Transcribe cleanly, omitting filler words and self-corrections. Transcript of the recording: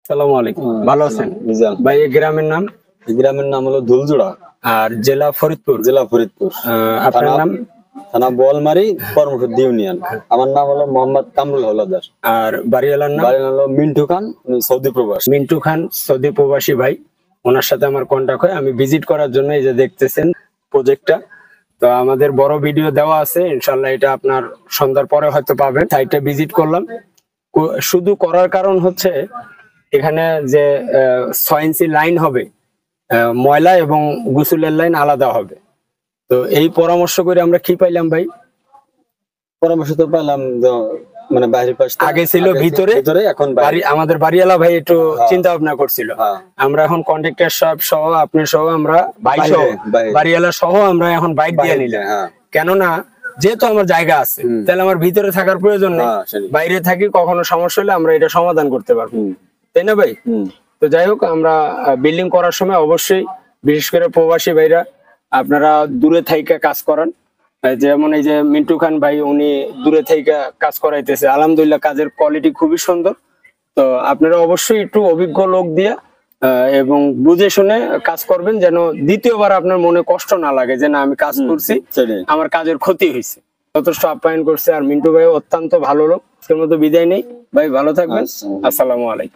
আসসালামু আলাইকুম। ভালো আছেন ভাই? এই গ্রামের নাম? এই গ্রামের নাম হলো ধুলজোড়া। আর জেলা ফরিদপুর? জেলা ফরিদপুর। আপনার নাম? থানা বোয়ালমারী, কর্মসূত্র ইউনিয়ন। আমার নাম হলো মোহাম্মদ কামরুল হলাদার। আর বাড়িওয়ালার নাম? বাড়ি হলো মিন্টু খান, সৌদি প্রবাসী। মিন্টু খান সৌদি প্রবাসী ভাই, ওনার সাথে আমার কন্টাক্ট হয়। আমি ভিজিট করার জন্য এই যে দেখতেছেন প্রজেক্টটা, তো আমাদের বড় ভিডিও দেওয়া আছে, ইনশাল্লাহ এটা আপনার সন্ধ্যার পরে হয়তো পাবেন। সাইটটা ভিজিট করলাম, শুধু করার কারণ হচ্ছে এখানে যে 6 ইঞ্চি লাইন হবে, ময়লা এবং গোসলের লাইন আলাদা হবে। তো এই পরামর্শ করে আমরা কি পাইলাম ভাই? পরামর্শ তো পেলাম মানে বাইরের পাশ আগে ছিল ভিতরে, এখন আমাদের বাড়িওয়ালা ভাই একটু চিন্তা ভাবনা করছিল। আমরা এখন কন্ট্রাক্টর সাহেব সহ, আপনি সহ, আমরা ভাই সহ, বাড়িওয়ালা সহ আমরা এখন বাইক দিয়ে নিলাম। কেননা যেহেতু আমার জায়গা আছে, তাহলে আমার ভিতরে থাকার প্রয়োজন নেই, বাইরে থাকি, কখনো সমস্যা হলে আমরা এটা সমাধান করতে পারবো, তাই না ভাই? তো যাই হোক, আমরা বিল্ডিং করার সময় অবশ্যই বিশেষ করে প্রবাসী ভাইরা আপনারা দূরে থাইকা কাজ করান। যেমন এই যে মিন্টু খান ভাই, উনি দূরে থেকে কাজ করাইতেছে, আলহামদুলিল্লাহ কাজের কোয়ালিটি খুবই সুন্দর। তো আপনারা অবশ্যই একটু অভিজ্ঞ লোক দিয়ে এবং বুঝে শুনে কাজ করবেন, যেন দ্বিতীয়বার আপনার মনে কষ্ট না লাগে যে না আমি কাজ করছি, আমার কাজের ক্ষতি হয়েছে। যথেষ্ট আপ্যায়ন করছে। আর মিন্টু ভাই অত্যন্ত ভালো লোক। আজকের মতো বিদায় নেই ভাই, ভালো থাকবেন। আসসালামু আলাইকুম।